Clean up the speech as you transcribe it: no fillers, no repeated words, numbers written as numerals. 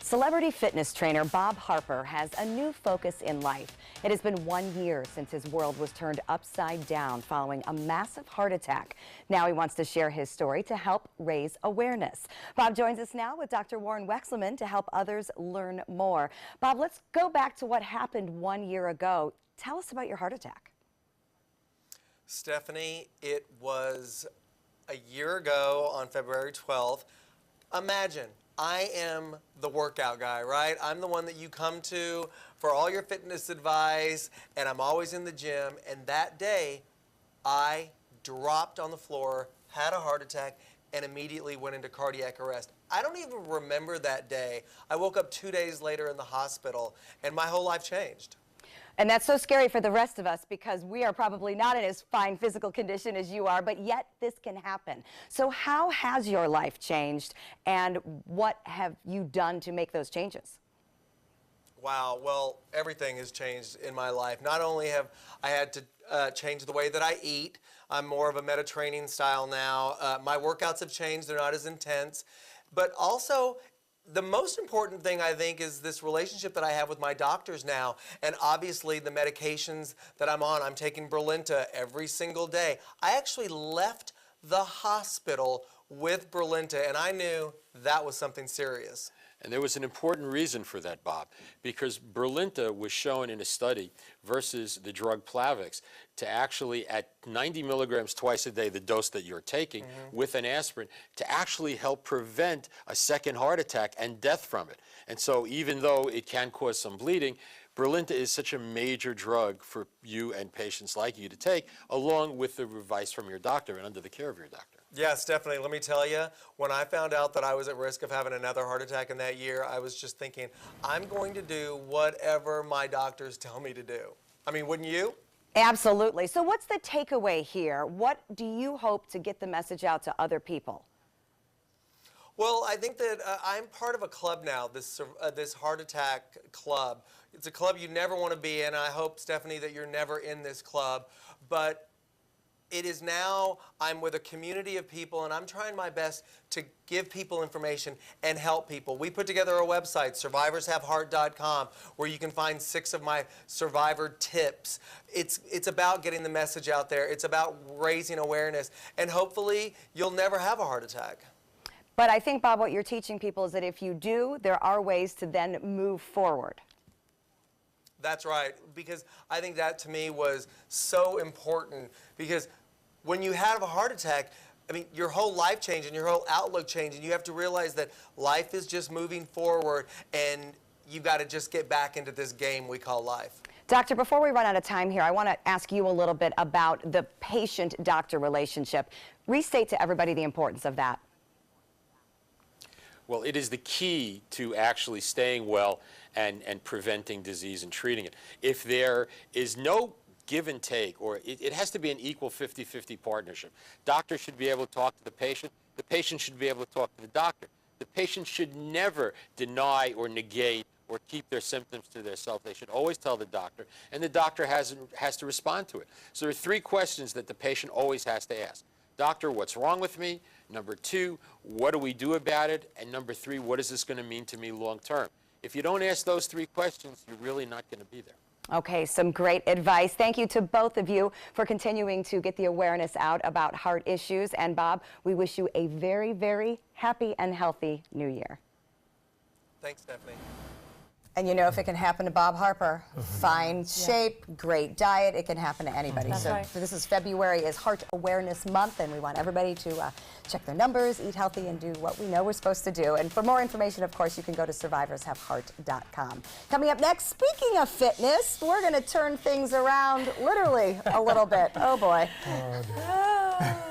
Celebrity fitness trainer Bob Harper has a new focus in life. It has been 1 year since his world was turned upside down following a massive heart attack. Now he wants to share his story to help raise awareness. Bob joins us now with Dr. Warren Wexelman to help others learn more. Bob, let's go back to what happened 1 year ago. Tell us about your heart attack. Stephanie, it was a year ago on February 12th. Imagine, I am the workout guy, right? I'm the one that you come to for all your fitness advice, and I'm always in the gym. And that day, I dropped on the floor, had a heart attack, and immediately went into cardiac arrest. I don't even remember that day. I woke up 2 days later in the hospital, and my whole life changed. And that's so scary for the rest of us because we are probably not in as fine physical condition as you are, but yet this can happen. So how has your life changed, and what have you done to make those changes? Wow, well, everything has changed in my life. Not only have I had to change the way that I eat, I'm more of a Mediterranean style now. My workouts have changed, they're not as intense, but also the most important thing, I think, is this relationship that I have with my doctors now, and obviously the medications that I'm on. I'm taking Brilinta every single day. I actually left the hospital with Brilinta, and I knew that was something serious. And there was an important reason for that, Bob, because Brilinta was shown in a study versus the drug Plavix to actually, at 90 milligrams twice a day, the dose that you're taking, with an aspirin, to actually help prevent a second heart attack and death from it. And so even though it can cause some bleeding, Brilinta is such a major drug for you and patients like you to take, along with the advice from your doctor and under the care of your doctor. Yeah, Stephanie, let me tell you, when I found out that I was at risk of having another heart attack in that year, I was just thinking, I'm going to do whatever my doctors tell me to do. I mean, wouldn't you? Absolutely. So what's the takeaway here? What do you hope to get the message out to other people? Well, I think that I'm part of a club now, this heart attack club. It's a club you never want to be in. I hope, Stephanie, that you're never in this club. But it is now, I'm with a community of people, and I'm trying my best to give people information and help people. We put together a website, survivorshaveheart.com, where you can find 6 of my survivor tips. It's about getting the message out there. It's about raising awareness, and hopefully you'll never have a heart attack. But I think, Bob, what you're teaching people is that if you do, there are ways to then move forward. That's right, because I think that to me was so important, because when you have a heart attack, I mean, your whole life changed and your whole outlook changed, and you have to realize that life is just moving forward, and you've got to just get back into this game we call life. Doctor, before we run out of time here, I want to ask you a little bit about the patient-doctor relationship. Restate to everybody the importance of that. Well, it is the key to actually staying well and preventing disease and treating it. If there is no give and take, or it has to be an equal 50-50 partnership. Doctor should be able to talk to the patient should be able to talk to the doctor. The patient should never deny or negate or keep their symptoms to themselves. They should always tell the doctor, and the doctor has to respond to it. So there are 3 questions that the patient always has to ask. Doctor, what's wrong with me? Number 2, what do we do about it? And number 3, what is this going to mean to me long term? If you don't ask those 3 questions, you're really not going to be there. Okay, some great advice. Thank you to both of you for continuing to get the awareness out about heart issues. And Bob, we wish you a very, very happy and healthy new year. Thanks, Stephanie. And you know, if it can happen to Bob Harper, fine shape, great diet, it can happen to anybody. That's right. So this is February is Heart Awareness Month, and we want everybody to check their numbers, eat healthy, and do what we know we're supposed to do. And for more information, of course, you can go to survivorshaveheart.com. Coming up next, speaking of fitness, we're going to turn things around literally a little bit. Oh, boy. Oh,